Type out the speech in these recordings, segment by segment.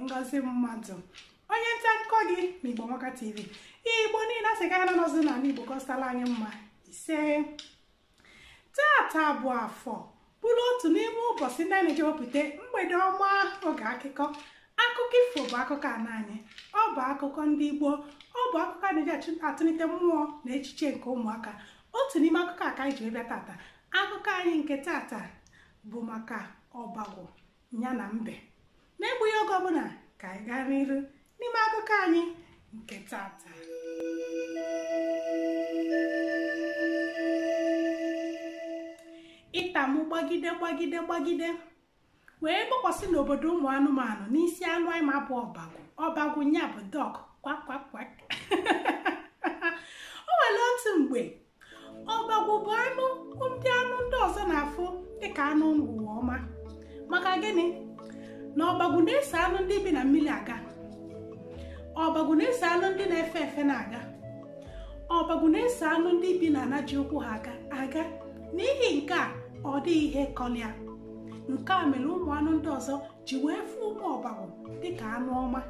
Ngozi mmadụ onye nta akụkọ gị n'Igbo Amaka TV Igbo niile asị ka na nọzi na Igbo kọstala anyị mma ise tata bụ afọ bụrụ otu n'ime ụbọchị ndị anyị na-eji wepụta mgbede ọma oge akụkọ ifo bụ akụkọ ana anyị ọ bụ akụkọ ndị Igbo ọ bụ akụkọ a na-eji atụlite mmụọ na echiche nke ụmụaka otu n'ime akụkọ a ka anyị ji bịa tata akụkọ anyị nke tata bụ maka ọbagwụ ya na mbe n'egbughị oge ọbụla ka anyị gaa n'iru n'ime akụkọ anyị nke tata. Ịtamụ gbagide wee gbakwasị n'obodo ụmụ anụmanụ n'isi anụ anyị ma bụ ọbagwụ nya bụ dọk kwak o nwere otu mgbe ọbagwụ bụ anụ ndị ọzọ na-afụ dịka anụ ụwa ọma maka gịnị na ọbagwụ na-eso anụ ndị bi na mmiri aga ọbagwụ na-eso anụ ndị na-efe efe na-aga ọbagwụ na-eso anụ ndị bi na ana ji ụkwụ ha aga n'ihi nke a ọ dịghị ihe kọlịa nke a mere ụmụ anụ ndị ọzọ ji wee fụ ụmụ ọbagwụ dịka anụ ọma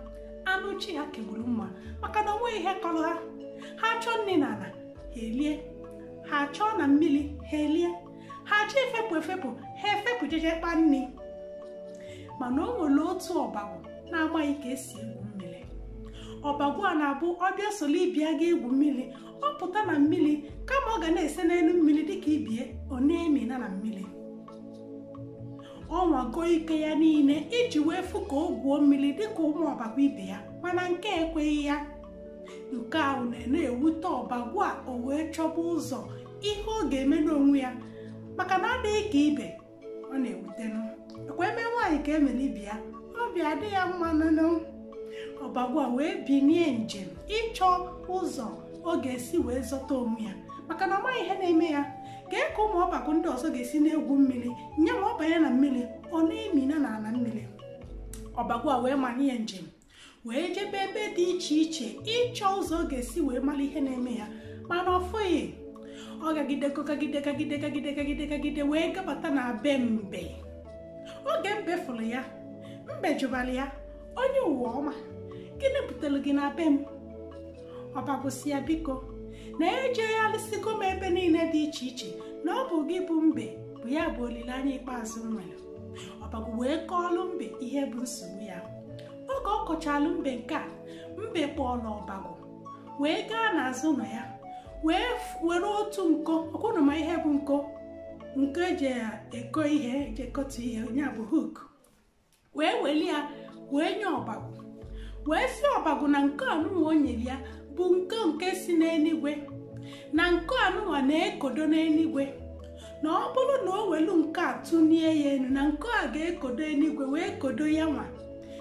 anụ chi ha kegburu mma maka na onweghị ihe kọrọ ha chọọ nri na ala ha elie ha chọọ na mmiri ha elie ha chọọ efepụ ha efepụ jeje kpa nri mana o nwere otu ọbagwụ na-amaghị ka esi egwu mmiri ọbagwụ a na-abụ ọbịa solo ibia ga egwu mmiri ọ pụta na mmiri kama ọ ga na-ese n'elu mmiri dịka ibie ọ na-emina na mmiri ọ nwago ike ya niile iji wee fụ ka o gwuo mmiri dịka ụmụ ọbagwụ ibe ya mana nke ekweghị ya nke ahụ na-ewute ọbagwụ a o wee chọba ụzọ ihe ọ ga-eme n'onwe ya maka na adịghị ka ibe ọ na-ewutenụ ekwe eme nwaanyị ka emere ibe ya obi adị ya mma nụnụ ọbagwụ a wee binie njem ịchọ ụzọ ọ ga-esi wee zọta onwe ya maka na ọ maghị ihe na-eme ya kee ka ụmụ ọbagwụ ndị ọzọ ga-esi na-egwu mmiri nye ma ọ banye na mmiri ọ na-emina na ala mmiri ọbagwụ a wee manye njem wee jebe ebe dị iche iche ịchọ ụzọ ọ ga-esi wee mara ihe na-eme ya mana ọ fụghị ọ gagide wee gabata na be mbe oge mbe fụrụ ya mbe jụbara ya onye ụwa ọma gịnị butere gị na be m ọbagwụ si ya biko na ejegharịsịgo m ebe niile dị iche iche na ọ bụ gị bụ mbe bụ ya bụ olileanya ikpeazụ nwere ọbagwụ wee kọọlụ mbe ihe bụ nsogbu ya oge ọ kọchalụ mbe nke a mbe kpọọrọ ọbagwụ wee gaa n'azụ ụlọ ya wee were otu nko ọkwụnụ ma ihe bụ nko eji eko ihe eji ekotu ihe onye bụ hook wee weli ya wee nye ọbagwụ wee si ọbagwụ na nke anụnwa o nyere ya bụ nke si n'eluigwe na nke anụnwa na-ekodo n'eluigwe na ọ bụrụ na o welu nke a tụnie ya elu na nke a ga-ekodo eluigwe wee kodo ya nwa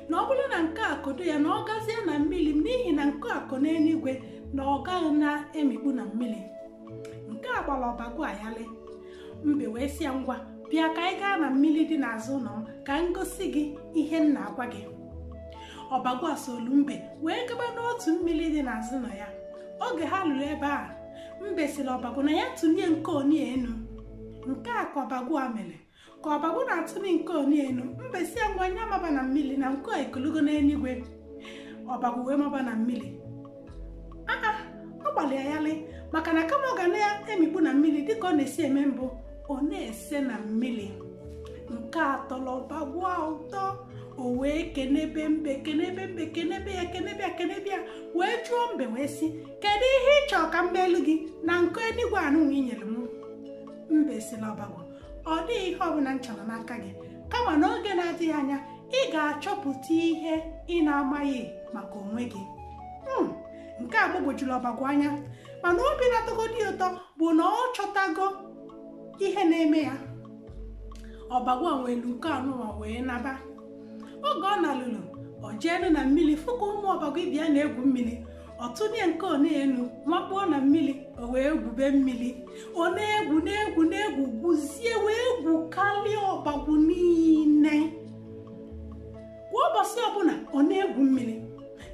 na ọ bụrụ na nke a kodo ya na ọ gazie na mmiri n'ihi na nke a ko n'eluigwe na ọ gaghị na-emikpu na mmiri nke a gbara ọbagwụ ayalị mbe wee si ya ngwa bịa ka anyị gaa na mmiri dị n'azụ ụlọ m ka m gosi gị ihe m na-agwa gị ọbagwụ asolu mbe wee gaba n'otu mmiri dị n'azụ ụlọ ya oge ha lụrụ ebe a mbe siri ọbagwụ na ya tụnye nke oni enu nke a ka ọbagwụ a mere ka ọbagwụ na-atụnye nke oni enu mbe si ya ngwa anya maba na mmiri na nke a ekologo n'eluigwe ọbagwụ wee maba na mmiri ọ gbalịa yalị maka na kama ọ ga na-emikpu na mmiri dịka ọ na-esi eme mbụ ọ na-ese na mmiri nke a tọrọ ọbagwụ ụtọ o wee kenebe mbe kenebe ya wee jụọ mbe wee sị kedu ihe ị chọrọ ka mbe elu gị na nke eluigwe anụnwa i nyere m mbe si na ọbagwụ ọ dịghị ihe ọbụla m chọrọ n'aka gị kama n'oge na-adịghị anya ị ga-achọpụta ihe ị na-amaghị maka onwe gị nke a gbagwojuru ọbagwụ anya mana obi na-atọgo dị ụtọ bụ na ọ chọtago ihe na-eme ya ọbagwụ a nwere nke anụnwa wee naba oge ọ na-alụlụ ọ jeenu na mmiri fụka ụmụ ọbagwụ ibe ya na-egwu mmiri ọ tụnye nke enu makpuo na mmiri o wee gwube mmiri ọ na-egwu gwuzie wee gwukarịa ọbagwụ niile kwa ụbọchị ọbụla ọ na-egwu mmiri.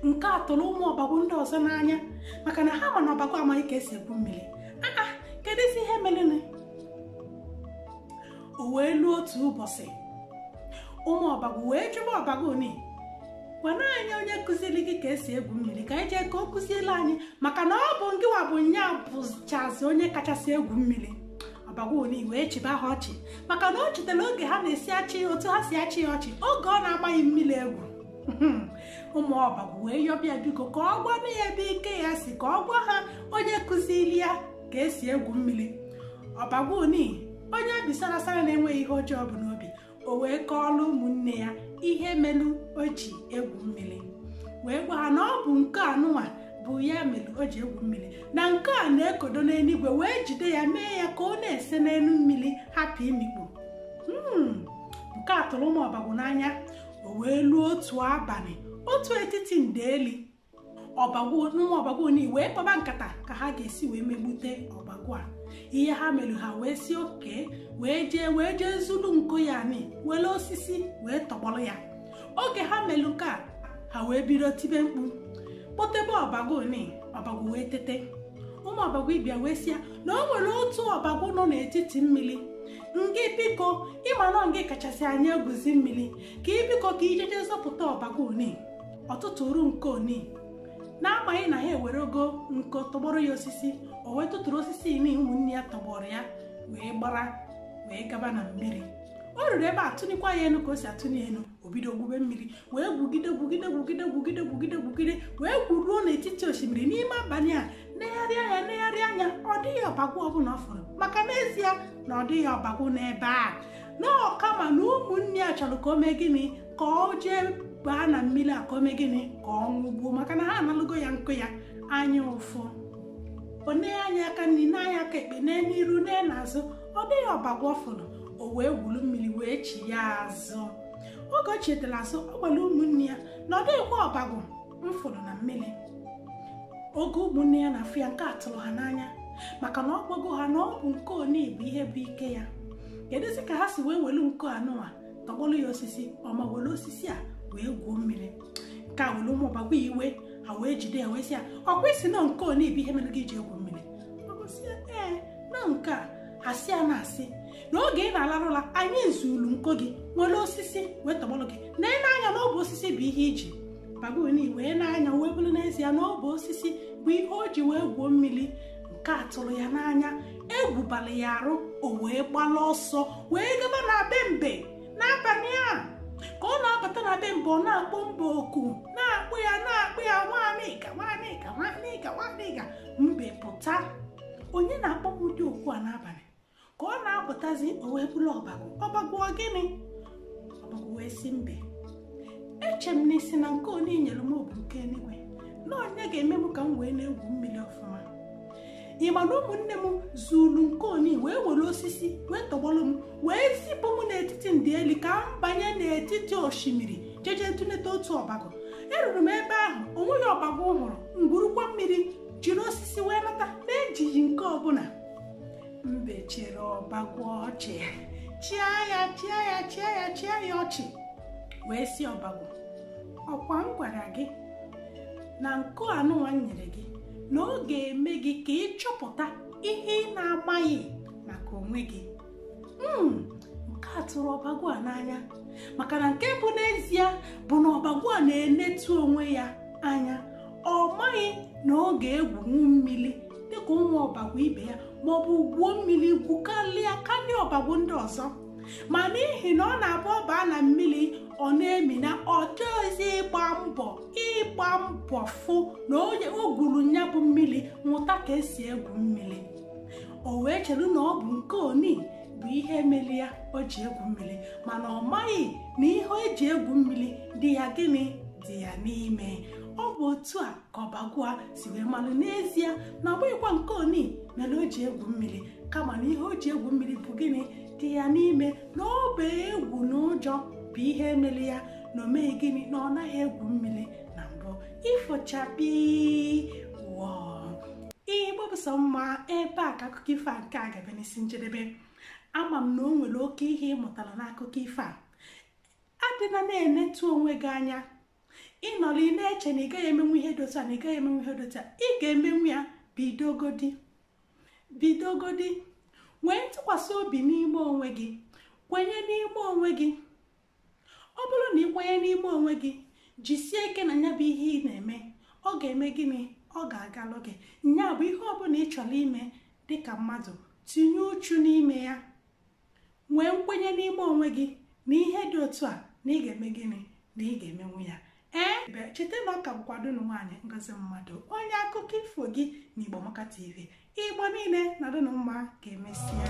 Nke a tụrụ ụmụ ọbagwu ndị ọzọ n'anya maka na ha ma na ọbagwu amaghị ka esi egwu mmiri. Kedu isi ihe mere? O wee luo otu ụbọchị, ụmụ ọbagwu wee jụba ọbagwu ni, gwana anyị onye kụziri gị ka esi egwu mmiri ka anyị jee ka o kụziela anyị, maka na ọ bụ ngịwa bụ nya bụchazi onye kachasị egwu mmiri. Ọbagwu ni wee chịba ha ọchị maka na o chetara oge ha na-esi achị otu ha si achị ya ọchị oge ọ na-agbaghị mmiri egwu. Ụmụ ọbagwu wee yọbịa biko ka ọ gwa ya ebe ike ya si, ka ọ gwa ha onye kụziri ya ka esi egwu mmiri. Ọbagwu ni onye obi sarasara na-enweghị ihe ọjọọ bụ n'obi, o wee kọọrọ ụmụnne ya ihe melu o ji egwu mmiri, wee gwa ha na ọ bụ nke anụnwa bụ ya mere o ji egwu mmiri, na nke a na-ekodo n'eluigwe wee jide ya mee ya ka ọ na-ese n'elu mmiri hapụ imikpu. Nke a tụrụ ụmụ ọbagwu n'anya. O wee luo otu abalị, otu etiti ndeeli, ụmụ ọbagwu ni wee kpọba nkata ka ha ga-esi wee megbute ọbagwu a. Ihe ha mere ha wee si oke wee jee zuru nko ya ni were osisi wee tọgbọrọ ya. Oge ha mere nke a, ha wee bido tibe mkpu kpọtebe ọbagwu ni. Ọbagwu wee tete. Ụmụ ọbagwu ibia wee si ya na o nwere otu ọbagwu nọ n'etiti mmiri, ngị biko ịma na ngị kachasị anyị egwuzi mmiri, ka ibiko ka ijeje zọpụta ọbagwu ni. Ọtụtụ uru nke oni na-agbanyeghị na ha ewere ogo nko tọgbọrọ ya osisi, o wee tụtụrụ osisi ni ụmụnne ya tọgbọrọ ya wee gbara wee gaba na mmiri. O ruru ebe a tụnikwa ya enu ka o si atụnye enu, o bido gwube mmiri wee gwugide wee gwuruo n'etiti osimiri. N'ime abalị a, negharị anya ọ dịghị ọbagwu ọbụla ọ fụrụ, maka n'ezie na ọ dịghị ọbagwu n'ebe a. N'ọkama na ụmụnne ya chọrọ ka o mee gịnị? Ka ọ jee baa na mmiri a, ka o mee gịnị? Ka ọ nwụgbuo, maka na ha analụgo ya nkụ ya anya ụfụ. O anya aka nri, n'anya aka ekpe, n'iru n'azụ, ọ dịghị ọbagwu ọ fụrụ. O wee gwuru mmiri wee chi ya azụ. Oge o chetara azụ, ọ gwara ụmụnne ya na ọ dịghịkwa ọbagwu m fụrụ na mmiri. Oge ụmụnne ya na-afụ ya, nke a tụrụ ha n'anya maka na ọ gwago ha na ọ bụ nke oni bụ ihe bụ ike ya. Kedụzi ka ha si wee welu nke anụnwa tọgbọrọ ya osisi, ọma were osisi a wee gwuo mmiri. Nke a were ụmụ ọbagwu iwe, ha wee jide ya wee sị ya, ọkwa isi na nke oni bụ ihe mere gị ji egwu mmiri? Ọ bụ sị ya, na nke a asị a na-asị na oge ị na-alarụla anyị zuru nko gị nwere osisi wee tọgbọrọ gị, na-anya na ọ bụ osisi bụ ihe iji. Ọbagwu ni wee na-anya wee bụrụ n'ezie na ọ bụ osisi bụ ihe o ji wee gwuo mmiri. Nke a tụrụ ya n'anya, egwubala ya arụ. O wee gbala ọsọ wee gaba na be mbe. N'abalị a ka ọ na-abata na be mbe, ọ na-akpọ mbe oku, na-akpụ ya nwanịga. Mbe pụta. Onye na-akpọ m ụdị okwu a n'abalị? Ka ọ na-apụtazi, o wee bụrụ ọbagwu gịnị? Ọbagwu wee si mbe, eche m n'isi na nke onye nyere m obu nke eluigwe, na onye ga-eme m ka m wee na-egwu mmiri ọfụma. Ị ma na ụmụnne m zuru nke onye wee were osisi wee tọgbọrọ m wee zipụ m n'etiti ndeeli ka m banye n'etiti osimiri jeje tụnete otu ọbagwu. Eruru m ebe ahụ, onweghị ọbagwu hụrụ, ngwurukwa mmiri jiri osisi wee nata na-ejighị nke ọbụla. Mbe chere ọbagwu ọchị, chịa ya ọchị, wee si ọbagwu, ọkwa m gwara gị na nke anụnwa nyere gị na ọ ga-eme gị ka ị chọpụta ihe ị na-amaghị maka onwe gị. Nke a tụrụ ọbagwu a n'anya maka na nke bụ n'ezie bụ na ọbagwu a na-enetu onwe ya anya. Ọ maghị na ọ ga-egwunwu mmiri dịka ụmụ ọbagwu ibe ya, maọbụ gwuo mmiri gwukarịa ọbagwu ndị ọzọ. Ma n'ihi na ọ na-abụ ọba na mmiri ọ na-emi na ọ chọghịzi ịgba mbọ fụ na onye o gwuru nya bụ mmiri nwụta ka esi egwu mmiri. O wee chere na ọ bụ nke oni bụ ihe mere ya o ji egwu mmiri, mana ọ maghị na ihe o ji egwu mmiri dị ya gịnị? Dị ya n'ime. Ọ bụ otu a ka ọbagwu a si wee malụ n'ezie na ọ bụghịkwa nke oni mere o ji egwu mmiri, kama na ihe o ji egwu mmiri bụ gịnị? Dị ya n'ime. Na ọ bụ egwu na ụjọ bụ ihe mere ya na o meghị gịnị? Na ọ naghị egwu mmiri na mbụ. Ifochapi Igbo bụ sọ mma. Ebe a ka akụkọ ifo a nke a ga-abịa n'isi njedebe. Ama m na o nwere oke ihe ịmụtara n'akụkọ ifo a. adịna na-enetu onwe gị anya ịnọrọ ị na-eche na ị gaghị emenwu ihe dota na ị gaghị emenwu ihe dota. Ị ga-emenwu ya. Bidogodi nwee ntụkwasị obi n'ime onwe gị, kwenye n'ime onwe gị. Ọ bụrụ na ị kwenye n'ime onwe gị, jisie ike na ya bụ ihe ị na-eme, ọ ga-eme gịnị? Ọ ga-agalụ gị. Nya bụ ihe ọbụla ị chọrọ ime dịka mmadụ, tinye uchu n'ime ya, nwee nkwenye n'ime onwe gị na ihe dị otu a na ị ga-eme gịnị? Na ị ga-emenwu ya. Cheta na ọka bụkwado ụnụ nwaanyị Ngozi Mmadụ, onye akụkọ ifo gị na Igbo Amaka TV. Igbo niile na-adị mma ka emesịa.